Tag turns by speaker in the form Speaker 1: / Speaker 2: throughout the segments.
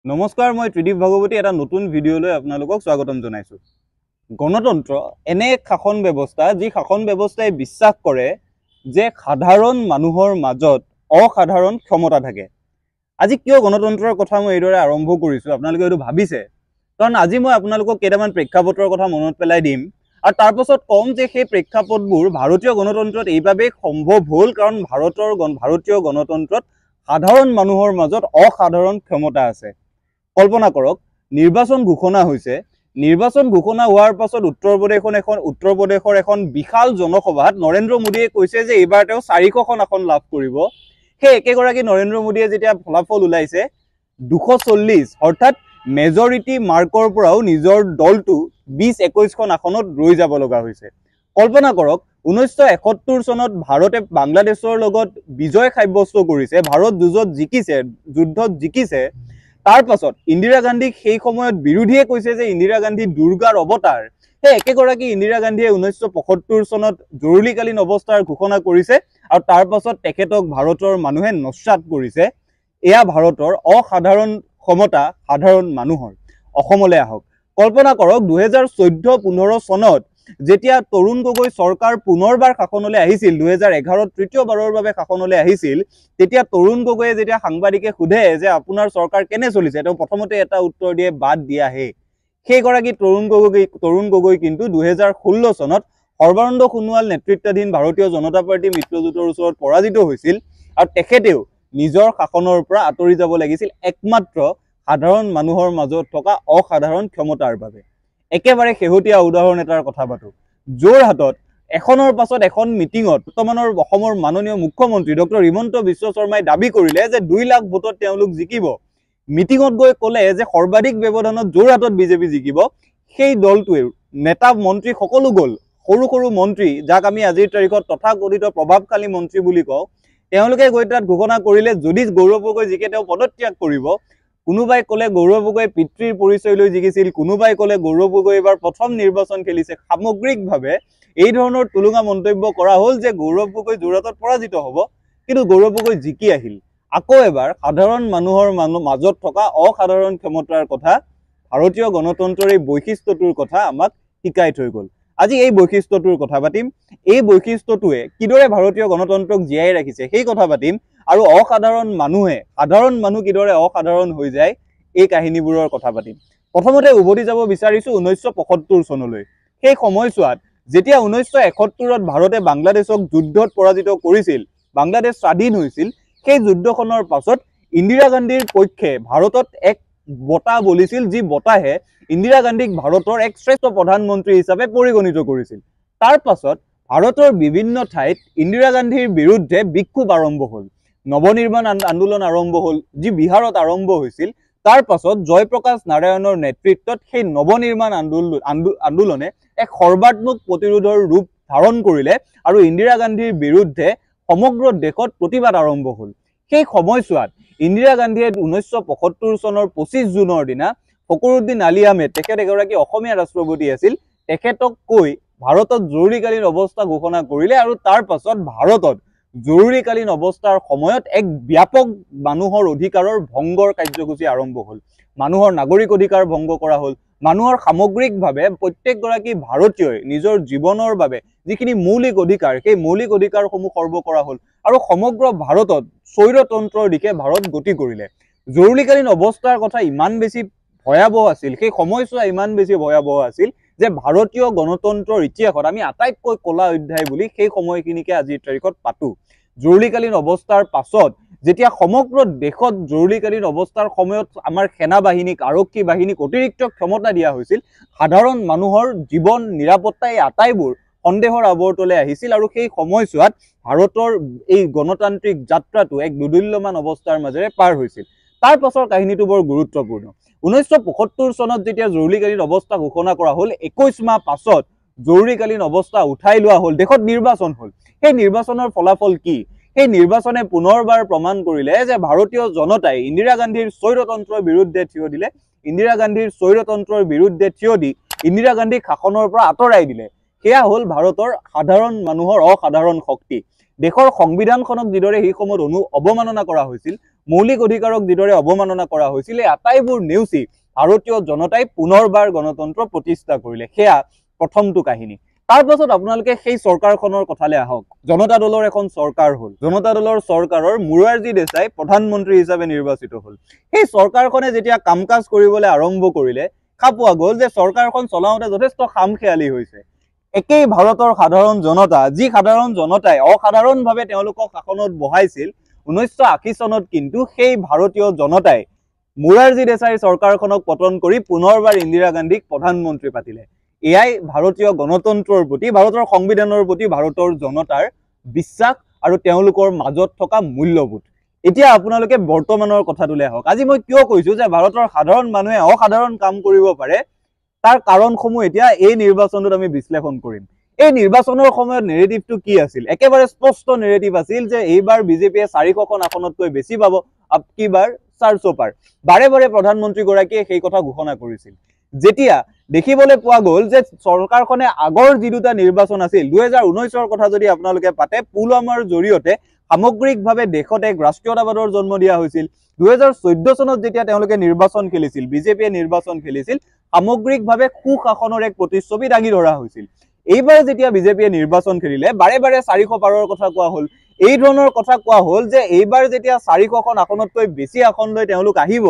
Speaker 1: নমস্কাৰ মই ত্ৰিদীপ ভাগৱতী এটা নতুন ভিডিঅ'লৈ আপোনালোকক স্বাগতম জনাইছো। গণতন্ত্ৰ এনে এক শাসন ব্যৱস্থা যি শাসন ব্যৱস্থাই বিশ্বাস কৰে যে সাধাৰণ মানুহৰ মাজত অসাধাৰণ ক্ষমতা থাকে। আজি কিয় গণতন্ত্ৰৰ কথা মই এইদৰে আৰম্ভ কৰিছো আপোনালোকে এইটো ভাবিছে, কাৰণ আজি মই আপোনালোকক কেইটামান প্ৰেক্ষাপটৰ কথা মনত পেলাই দিম আৰু তাৰ পাছত কম যে সেই প্ৰেক্ষাপটবোৰ ভাৰতীয় গণতন্ত্ৰত এইভাৱেই সম্ভৱ হ'ল কাৰণ ভাৰতীয় গণতন্ত্ৰত সাধাৰণ মানুহৰ মাজত অসাধাৰণ ক্ষমতা আছে। কল্পনা কৰক, নিৰ্বাচন ঘোষণা হৈছে, নিৰ্বাচন ঘোষণা হোৱাৰ পাছত উত্তৰ প্ৰদেশৰ এখন বিশাল জনসভাত নৰেন্দ্ৰ মোদীয়ে কৈছে যে এইবাৰ তেওঁ 400খন আসন লাভ কৰিব। সেই একেগৰাকী নৰেন্দ্ৰ মোদীয়ে যেতিয়া ফলাফল ওলাইছে 240 অৰ্থাৎ মেজৰিটি মাৰ্কৰ পৰাও নিজৰ দলটো 20-21খন আসনত ৰৈ যাব লগা হৈছে। কল্পনা কৰক, 1971 চনত ভাৰতে বাংলাদেশৰ লগত বিজয় সাব্যস্ত কৰিছে, ভাৰত যুদ্ধত জিকিছে। তাৰ পাছত ইন্দিৰা গান্ধীক সেই সময়ত বিৰোধীয়ে কৈছে যে ইন্দিৰা গান্ধী দুৰ্গাৰ অৱতাৰ। সেই একেগৰাকী ইন্দিৰা গান্ধীয়ে 1975 চনত জৰুৰীকালীন অৱস্থাৰ ঘোষণা কৰিছে আৰু তাৰ পাছত তেখেতক ভাৰতৰ মানুহে নস্যাৎ কৰিছে। এয়া ভাৰতৰ অসাধাৰণ ক্ষমতা সাধাৰণ মানুহৰ। অসমলৈ আহক, কল্পনা কৰক 2014-15 চনত যেতিয়া তৰুণ গগৈ চৰকাৰ পুনৰবাৰ শাসনলৈ আহিছিল, 2011ত তৃতীয়বাৰৰ বাবে শাসনলৈ আহিছিল, তেতিয়া তৰুণ গগৈয়ে যেতিয়া সাংবাদিকে সোধে যে আপোনাৰ চৰকাৰ কেনে চলিছে, তেওঁ প্ৰথমতে এটা উত্তৰ দিয়ে, বাদ দিয়াহে। সেইগৰাকী তৰুণ গগৈ কিন্তু 2016 চনত সৰ্বানন্দ সোণোৱাল নেতৃত্বাধীন ভাৰতীয় জনতা পাৰ্টি মিত্ৰজোঁটৰ ওচৰত পৰাজিত হৈছিল আৰু তেখেতেও নিজৰ শাসনৰ পৰা আঁতৰি যাব লাগিছিল একমাত্ৰ সাধাৰণ মানুহৰ মাজত থকা অসাধাৰণ ক্ষমতাৰ বাবে। একেবাৰে শেহতীয়া উদাহৰণ এটাৰ কথা পাতো। যোৰহাটত এখনৰ পাছত এখন মিটিঙত বৰ্তমানৰ অসমৰ মাননীয় মুখ্যমন্ত্ৰী ডক্টৰ হিমন্ত বিশ্ব শৰ্মাই দাবী কৰিলে যে 2 লাখ ভোটত তেওঁলোক জিকিব। মিটিঙত গৈ ক'লে যে সৰ্বাধিক ব্যৱধানত যোৰহাটত বিজেপি জিকিব। সেই দলটোৱে নেতা মন্ত্ৰী সকলো গ'ল, সৰু সৰু মন্ত্ৰী যাক আমি আজিৰ তাৰিখত তথাকথিত প্ৰভাৱশালী মন্ত্ৰী বুলি কওঁ, তেওঁলোকে গৈ তাত ঘোষণা কৰিলে যদি গৌৰৱ গগৈ জিকে তেওঁ পদত্যাগ কৰিব। কোনোবাই ক'লে গৌৰৱ গগৈ পিতৃৰ পৰিচয় লৈ জিকিছিল, কোনোবাই ক'লে গৌৰৱ গগৈ এবাৰ প্ৰথম নিৰ্বাচন খেলিছে। সামগ্ৰিকভাৱে এই ধৰণৰ তুলুঙা মন্তব্য কৰা হ'ল যে গৌৰৱ গগৈ যোৰহাটত পৰাজিত হ'ব, কিন্তু গৌৰৱ গগৈ জিকি আহিল। আকৌ এবাৰ সাধাৰণ মানুহৰ মাজত থকা অসাধাৰণ ক্ষমতাৰ কথা, ভাৰতীয় গণতন্ত্ৰৰ এই বৈশিষ্ট্যটোৰ কথা আমাক শিকাই থৈ গ'ল। আজি এই বৈশিষ্ট্যটোৰ কথা পাতিম, এই বৈশিষ্ট্যটোৱে কিদৰে ভাৰতীয় গণতন্ত্ৰক জীয়াই ৰাখিছে সেই কথা পাতিম আৰু সাধাৰণ মানুহ কিদৰে অসাধাৰণ হৈ যায় এই কাহিনীবোৰৰ কথা পাতিম। প্ৰথমতে উভতি যাব বিচাৰিছো 1975 চনলৈ। সেই সময়ছোৱাত যেতিয়া 1971ত ভাৰতে বাংলাদেশক যুদ্ধত পৰাজিত কৰিছিল, বাংলাদেশ স্বাধীন হৈছিল, সেই যুদ্ধখনৰ পাছত ইন্দিৰা গান্ধীৰ পক্ষে ভাৰতত এক বঁটা বলিছিল, যি বঁটাহে ইন্দিৰা গান্ধীক ভাৰতৰ এক শ্ৰেষ্ঠ প্ৰধানমন্ত্ৰী হিচাপে পৰিগণিত কৰিছিল। তাৰ পাছত ভাৰতৰ বিভিন্ন ঠাইত ইন্দিৰা গান্ধীৰ বিৰুদ্ধে বিক্ষোভ আৰম্ভ হ'ল, নৱনিৰ্মাণ আন্দোলন আৰম্ভ হ'ল, যি বিহাৰত আৰম্ভ হৈছিল। তাৰ পাছত জয়প্ৰকাশ নাৰায়ণৰ নেতৃত্বত সেই নৱনিৰ্মাণ আন্দোলনে এক সৰ্বাত্মক প্ৰতিৰোধৰ ৰূপ ধাৰণ কৰিলে আৰু ইন্দিৰা গান্ধীৰ বিৰুদ্ধে সমগ্ৰ দেশত প্ৰতিবাদ আৰম্ভ হ'ল। সেই সময়ছোৱাত ইন্দিৰা গান্ধীয়ে 1975 চনৰ 25 জুনৰ দিনা ফখৰুদ্দিন আলী আহমেদ, তেখেত এগৰাকী অসমীয়া ৰাষ্ট্ৰপতি আছিল, তেখেতক কৈ ভাৰতত জৰুৰীকালীন অৱস্থা ঘোষণা কৰিলে আৰু তাৰ পাছত ভাৰতত জৰুৰীকালীন অৱস্থাৰ সময়ত এক ব্যাপক মানুহৰ অধিকাৰৰ ভংগৰ কাৰ্যসূচী আৰম্ভ হ'ল। মানুহৰ নাগৰিক অধিকাৰ ভংগ কৰা হ'ল, মানুহৰ সামগ্ৰিকভাৱে প্ৰত্যেকগৰাকী ভাৰতীয়ই নিজৰ জীৱনৰ বাবে যিখিনি মৌলিক অধিকাৰ, সেই মৌলিক অধিকাৰসমূহ খৰ্ব কৰা হ'ল আৰু সমগ্ৰ ভাৰতত স্বৈৰতন্ত্ৰৰ দিশে ভাৰত গতি কৰিলে। জৰুৰীকালীন অৱস্থাৰ কথা ইমান বেছি ভয়াৱহ আছিল, সেই সময়ছোৱা ইমান বেছি ভয়াৱহ আছিল যে ভাৰতীয় গণতন্ত্ৰৰ ইতিহাসত আমি আটাইতকৈ কলা অধ্যায় বুলি সেই সময়খিনিকে আজিৰ তাৰিখত পাতো। জৰুৰীকালীন অৱস্থাৰ পাছত যেতিয়া সমগ্ৰ দেশত জৰুৰীকালীন অৱস্থাৰ সময়ত আমাৰ সেনা বাহিনীক, আৰক্ষী বাহিনীক অতিৰিক্ত ক্ষমতা দিয়া হৈছিল, সাধাৰণ মানুহৰ জীৱন নিৰাপত্তা এই আটাইবোৰ সন্দেহৰ আৱৰ্তলৈ আহিছিল আৰু সেই সময়ছোৱাত ভাৰতৰ এই গণতান্ত্ৰিক যাত্ৰাটো এক দুদুল্যমান অৱস্থাৰ মাজেৰে পাৰ হৈছিল। তাৰ পাছৰ কাহিনীটো বৰ গুৰুত্বপূৰ্ণ। 1975 চনত যেতিয়া জৰুৰীকালীন অৱস্থা ঘোষণা কৰা হ'ল, 21 মাহ পাছত জৰুৰীকালীন অৱস্থা উঠাই লোৱা হ'ল, দেশত নিৰ্বাচন হ'ল। সেই নিৰ্বাচনৰ ফলাফল কি? সেই নিৰ্বাচনে পুনৰবাৰ প্ৰমাণ কৰিলে যে ভাৰতীয় জনতাই ইন্দিৰা গান্ধীৰ স্বৈৰতন্ত্ৰৰ বিৰুদ্ধে থিয় দিলে, ইন্দিৰা গান্ধীৰ স্বৈৰতন্ত্ৰৰ বিৰুদ্ধে থিয় দি ইন্দিৰা গান্ধীক শাসনৰ পৰা আঁতৰাই দিলে। সেয়া হ'ল ভাৰতৰ সাধাৰণ মানুহৰ অসাধাৰণ শক্তি। দেশৰ সংবিধানখনক যিদৰে সেই সময়ত অৱমাননা কৰা হৈছিল, মৌলিক অধিকাৰক যিদৰে অৱমাননা কৰা হৈছিল এই আটাইবোৰ নেওচি ভাৰতীয় জনতাই পুনৰবাৰ গণতন্ত্ৰ প্ৰতিষ্ঠা কৰিলে। সেয়া প্ৰথমটো কাহিনী। তাৰ পাছত আপোনালোকে সেই চৰকাৰখনৰ কথালৈ আহক। জনতা দলৰ এখন চৰকাৰ হ'ল। জনতা দলৰ চৰকাৰৰ মোৰাৰজী দেশাই প্ৰধানমন্ত্ৰী হিচাপে নিৰ্বাচিত হ'ল। সেই চৰকাৰখনে যেতিয়া কাম কাজ কৰিবলৈ আৰম্ভ কৰিলে, দেখা পোৱা গ'ল যে চৰকাৰখন চলাওঁতে যথেষ্ট খামখেয়ালি হৈছে। একেই ভাৰতৰ সাধাৰণ জনতা, যি সাধাৰণ জনতাই অসাধাৰণভাৱে তেওঁলোকক শাসনত বহাইছিল, 1980 চনত কিন্তু সেই ভাৰতীয় জনতাই মোৰাৰজী দেশাইৰ চৰকাৰখনক পতন কৰি পুনৰবাৰ ইন্দিৰা গান্ধীক প্ৰধানমন্ত্ৰী পাতিলে। এয়াই ভাৰতীয় গণতন্ত্ৰৰ প্ৰতি, ভাৰতৰ সংবিধানৰ প্ৰতি ভাৰতৰ জনতাৰ বিশ্বাস আৰু তেওঁলোকৰ মাজত থকা মূল্যবোধ। এতিয়া আপোনালোকে বৰ্তমানৰ কথাটোলৈ আহক। আজি মই কিয় কৈছোঁ যে ভাৰতৰ সাধাৰণ মানুহে অসাধাৰণ কাম কৰিব পাৰে, তাৰ কাৰণসমূহ এতিয়া এই নিৰ্বাচনত আমি বিশ্লেষণ কৰিম। এই নিৰ্বাচনৰ সময়ত নেৰেটিভটো কি আছিল? একেবাৰে স্পষ্ট নেৰেটিভ আছিল যে এইবাৰ বিজেপিয়ে 400খন আসনতকৈ বেছি পাব, আপকিবাৰ 400 পাৰ। বাৰে বাৰে প্ৰধানমন্ত্ৰীগৰাকীয়ে সেই কথা ঘোষণা কৰিছিল। যেতিয়া দেখিবলৈ পোৱা গ'ল যে চৰকাৰখনে আগৰ যি দুটা নিৰ্বাচন আছিল, 2019ৰ কথা যদি আপোনালোকে পাতে, পুলৱামাৰ জৰিয়তে সামগ্ৰিকভাৱে দেশত এক ৰাষ্ট্ৰীয়তাবাদৰ জন্ম দিয়া হৈছিল। 2014 চনত যেতিয়া তেওঁলোকে নিৰ্বাচন খেলিছিল, বিজেপিয়ে নিৰ্বাচন খেলিছিল, সামগ্ৰিকভাৱে সুশাসনৰ এক প্ৰতিচ্ছবি দাঙি ধৰা হৈছিল। এইবাৰ যেতিয়া বিজেপিয়ে নিৰ্বাচন খেলিলে, বাৰে বাৰে 400 পাৰৰ কথা কোৱা হ'ল। এই ধৰণৰ কথা কোৱা হ'ল যে এইবাৰ যেতিয়া 400খন আসনতকৈ বেছি আসন লৈ তেওঁলোক আহিব,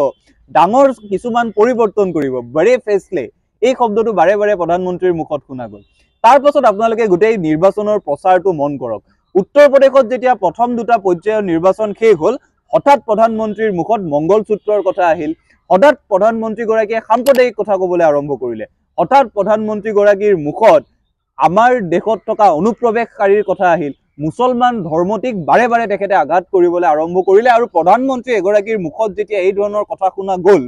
Speaker 1: ডাঙৰ কিছুমান পৰিৱৰ্তন কৰিব, ভেৰি ফেচলে। এই শব্দটো বাৰে বাৰে প্ৰধানমন্ত্ৰীৰ মুখত শুনা গ'ল। তাৰ পাছত আপোনালোকে গোটেই নিৰ্বাচনৰ প্ৰচাৰটো মন কৰক। উত্তৰ প্ৰদেশত যেতিয়া প্ৰথম দুটা পৰ্যায়ৰ নিৰ্বাচন শেষ হ'ল, হঠাৎ প্ৰধানমন্ত্ৰীৰ মুখত মংগলসূত্ৰৰ কথা আহিল। হঠাৎ প্ৰধানমন্ত্ৰীগৰাকীয়ে সাম্প্ৰদায়িক কথা ক'বলৈ আৰম্ভ কৰিলে। হঠাৎ প্ৰধানমন্ত্ৰীগৰাকীৰ মুখত আমাৰ দেশত থকা অনুপ্ৰৱেশকাৰীৰ কথা আহিল। মুছলমান ধৰ্মটিক বাৰে বাৰে তেখেতে আঘাত কৰিবলৈ আৰম্ভ কৰিলে। আৰু প্ৰধানমন্ত্ৰী এগৰাকীৰ মুখত যেতিয়া এই ধৰণৰ কথা শুনা গ'ল,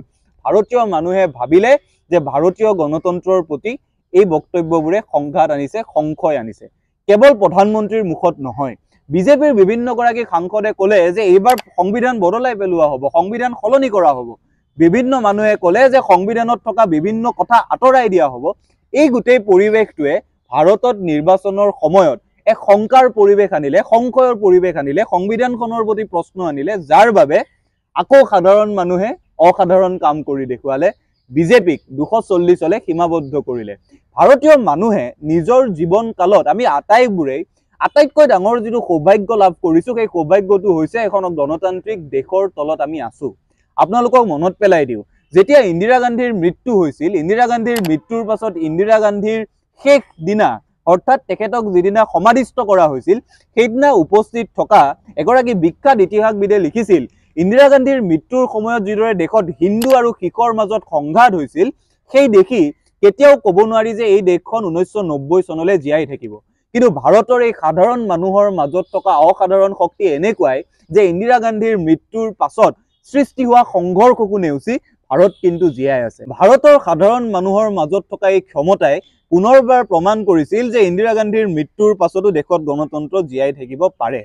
Speaker 1: ভাৰতীয় মানুহে ভাবিলে যে ভাৰতীয় গণতন্ত্ৰৰ প্ৰতি এই বক্তব্যবোৰে সংঘাত আনিছে, সংশয় আনিছে। কেৱল প্ৰধানমন্ত্ৰীৰ মুখত নহয়, বিজেপিৰ বিভিন্নগৰাকী সাংসদে ক'লে যে এইবাৰ সংবিধান বদলাই পেলোৱা হ'ব, সংবিধান সলনি কৰা হ'ব। বিভিন্ন মানুহে ক'লে যে সংবিধানত থকা বিভিন্ন কথা আঁতৰাই দিয়া হ'ব। এই গোটেই পৰিৱেশটোৱে ভাৰতত নিৰ্বাচনৰ সময়ত এক শংকাৰ পৰিৱেশ আনিলে, সংশয়ৰ পৰিৱেশ আনিলে, সংবিধানখনৰ প্ৰতি প্ৰশ্ন আনিলে, যাৰ বাবে আকৌ সাধাৰণ মানুহে অসাধাৰণ কাম কৰি দেখুৱালে। বিজেপিক 240 সীমাবদ্ধ কৰিলে। ভাৰতীয় মানুহে নিজৰ জীৱন কালত আমি আটাইবোৰেই আটাইতকৈ ডাঙৰ যিটো সৌভাগ্য লাভ কৰিছোঁ, সেই সৌভাগ্যটো হৈছে এখন গণতান্ত্ৰিক দেশৰ তলত আমি আছোঁ। আপোনালোকক মনত পেলাই দিওঁ, যেতিয়া ইন্দিৰা গান্ধীৰ মৃত্যু হৈছিল, ইন্দিৰা গান্ধীৰ মৃত্যুৰ পাছত ইন্দিৰা গান্ধীৰ শেষ দিনা, অৰ্থাৎ তেখেতক যিদিনা সমাধিস্থ কৰা হৈছিল, সেইদিনা উপস্থিত থকা এগৰাকী বিখ্যাত ইতিহাসবিদে লিখিছিল, ইন্দিৰা গান্ধীৰ মৃত্যুৰ সময়ত যিদৰে দেশত হিন্দু আৰু শিখৰ মাজত সংঘাত হৈছিল, সেই দেখি কেতিয়াও ক'ব নোৱাৰি যে এই দেশখন 1990 চনলৈ জীয়াই থাকিব। কিন্তু ভাৰতৰ এই সাধাৰণ মানুহৰ মাজত থকা অসাধাৰণ শক্তি এনেকুৱাই যে ইন্দিৰা গান্ধীৰ মৃত্যুৰ পাছত সৃষ্টি হোৱা সংঘৰ্ষকো নেওচি ভাৰত কিন্তু জীয়াই আছে। ভাৰতৰ সাধাৰণ মানুহৰ মাজত থকা এই ক্ষমতাই পুনৰবাৰ প্ৰমাণ কৰিছিল যে ইন্দিৰা গান্ধীৰ মৃত্যুৰ পাছতো দেশত গণতন্ত্ৰ জীয়াই থাকিব পাৰে।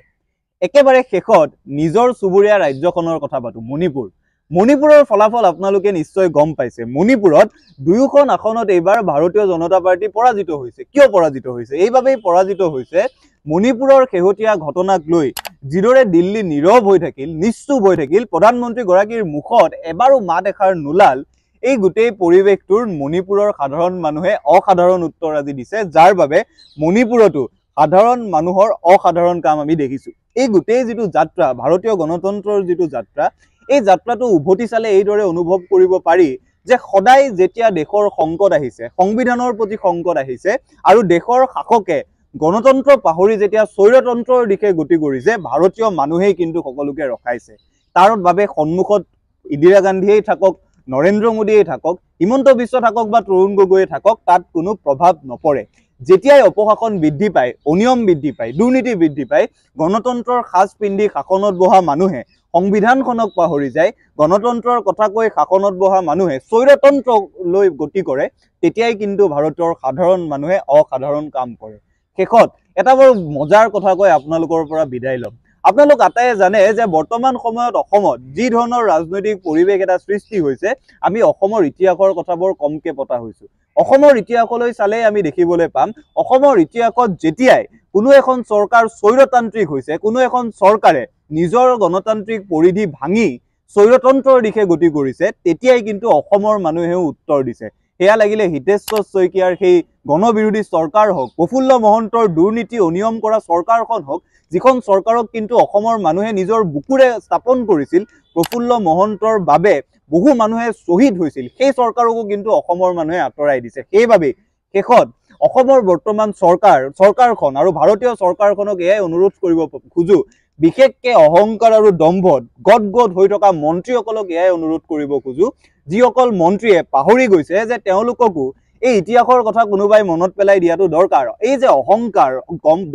Speaker 1: একেবাৰে শেষত নিজৰ চুবুৰীয়া ৰাজ্যখনৰ কথা পাতো, মণিপুৰ। মণিপুৰৰ ফলাফল আপোনালোকে নিশ্চয় গম পাইছে। মণিপুৰত 2খন আসনত এইবাৰ ভাৰতীয় জনতা পাৰ্টি পৰাজিত হৈছে। কিয় পৰাজিত হৈছে? এইবাবেই পৰাজিত হৈছে, মণিপুৰৰ শেহতীয়া ঘটনাক লৈ যিদৰে দিল্লী নীৰৱ হৈ থাকিল, নিশ্চুপ হৈ থাকিল, প্ৰধানমন্ত্ৰীগৰাকীৰ মুখত এবাৰো মাত এষাৰ নোলাল। এই গোটেই পৰিৱেশটোৰ মণিপুৰৰ সাধাৰণ মানুহে অসাধাৰণ উত্তৰ আজি দিছে, যাৰ বাবে মণিপুৰতো সাধাৰণ মানুহৰ অসাধাৰণ কাম আমি দেখিছোঁ। এই গোটেই যিটো যাত্ৰা, ভাৰতীয় গণতন্ত্ৰৰ যিটো যাত্ৰা, এই যাত্ৰাটো উভতি চালে এইদৰে অনুভৱ কৰিব পাৰি যে সদায় যেতিয়া দেশৰ সংকট আহিছে, সংবিধানৰ প্ৰতি সংকট আহিছে আৰু দেশৰ শাসকে গণতন্ত্ৰ পাহৰি যেতিয়া স্বৈৰতন্ত্ৰৰ দিশে গতি কৰিছে, ভাৰতীয় মানুহেই কিন্তু সকলোকে ৰখাইছে। তাৰ বাবে সন্মুখত ইন্দিৰা গান্ধীয়েই থাকক, নৰেন্দ্ৰ মোদীয়ে থাকক, হিমন্ত বিশ্ব থাকক বা তৰুণ গগৈয়ে থাকক, তাত কোনো প্ৰভাৱ নপৰে। যেতিয়াই অপশাসন বৃদ্ধি পায়, অনিয়ম বৃদ্ধি পায়, দুৰ্নীতি বৃদ্ধি পায়, গণতন্ত্ৰৰ সাজ পিন্ধি শাসনত বহা মানুহে সংবিধানখনক পাহৰি যায়, গণতন্ত্ৰৰ কথা কৈ শাসনত বহা মানুহে স্বৈৰতন্ত্ৰলৈ গতি কৰে, তেতিয়াই কিন্তু ভাৰতৰ সাধাৰণ মানুহে অসাধাৰণ কাম কৰে। শেষত এটা বৰ মজাৰ কথা কৈ আপোনালোকৰ পৰা বিদায় ল'ম। আপোনালোক আটাইয়ে জানে যে বৰ্তমান সময়ত অসমত যি ধৰণৰ ৰাজনৈতিক পৰিৱেশ এটা সৃষ্টি হৈছে, আমি অসমৰ ইতিহাসৰ কথা বৰ কমকে পতা হৈছোঁ। অসমৰ ইতিহাসলৈ চালেই আমি দেখিবলৈ পাম, অসমৰ ইতিহাসত যেতিয়াই কোনো এখন চৰকাৰ স্বৈৰতান্ত্ৰিক হৈছে, কোনো এখন চৰকাৰে নিজৰ গণতান্ত্ৰিক পৰিধি ভাঙি স্বৈৰতন্ত্ৰৰ দিশে গতি কৰিছে, তেতিয়াই কিন্তু অসমৰ মানুহেও উত্তৰ দিছে। সেয়া লাগিলে হিতেশ্বৰ শইকীয়াৰ সেই গণবিৰোধী চৰকাৰ হওক, প্ৰফুল্ল মহন্তৰ দুৰ্নীতি অনিয়ম কৰা চৰকাৰখন হওক, যিখন চৰকাৰক কিন্তু অসমৰ মানুহে নিজৰ বুকুৰে স্থাপন কৰিছিল, প্ৰফুল্ল মহন্তৰ বাবে বহু মানুহে শ্বহীদ হৈছিল, সেই চৰকাৰকো কিন্তু অসমৰ মানুহে আঁতৰাই দিছে। সেইবাবেই শেষত অসমৰ বৰ্তমান চৰকাৰখন আৰু ভাৰতীয় চৰকাৰখনক এয়াই অনুৰোধ কৰিব খোজো, বিশেষকৈ অহংকাৰ আৰু দম্ভত গদগদ হৈ থকা মন্ত্ৰীসকলক এয়াই অনুৰোধ কৰিব খোজো, যিসকল মন্ত্ৰীয়ে পাহৰি গৈছে যে তেওঁলোককো এই ইতিহাসৰ কথা কোনোবাই মনত পেলাই দিয়াটো দৰকাৰ। এই যে অহংকাৰ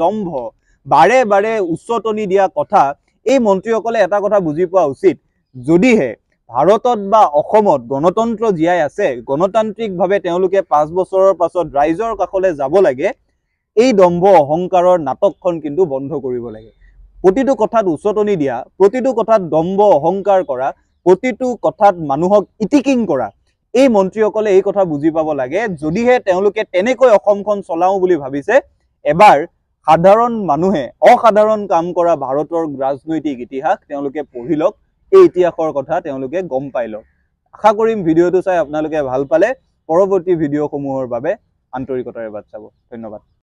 Speaker 1: দম্ভ বাৰে বাৰে উচ্চতনি দিয়া কথা, এই মন্ত্ৰীসকলে এটা কথা বুজি পোৱা উচিত, যদিহে ভাৰতত বা অসমত গণতন্ত্ৰ জীয়াই আছে, গণতান্ত্ৰিকভাৱে তেওঁলোকে 5 বছৰৰ পাছত ৰাইজৰ কাষলৈ যাব লাগে, এই দম্ভ অহংকাৰৰ নাটকখন কিন্তু বন্ধ কৰিব লাগে। প্ৰতিটো কথাত উচ্চতনি দিয়া, প্ৰতিটো কথাত দম্ভ অহংকাৰ কৰা, প্ৰতিটো কথাত মানুহক ইটিকিং কৰা, এই মন্ত্ৰীসকলে এই কথা বুজি পাব লাগে, যদিহে তেওঁলোকে তেনেকৈ অসমখন চলাওঁ বুলি ভাবিছে, এবাৰ সাধাৰণ মানুহে অসাধাৰণ কাম কৰা ভাৰতৰ ৰাজনৈতিক ইতিহাস তেওঁলোকে পঢ়ি লওক, এই ইতিহাসৰ কথা তেওঁলোকে গম পাই লওক। আশা কৰিম ভিডিঅ'টো চাই আপোনালোকে ভাল পালে। পৰৱৰ্তী ভিডিঅ'সমূহৰ বাবে আন্তৰিকতাৰে বাট চাব। ধন্যবাদ।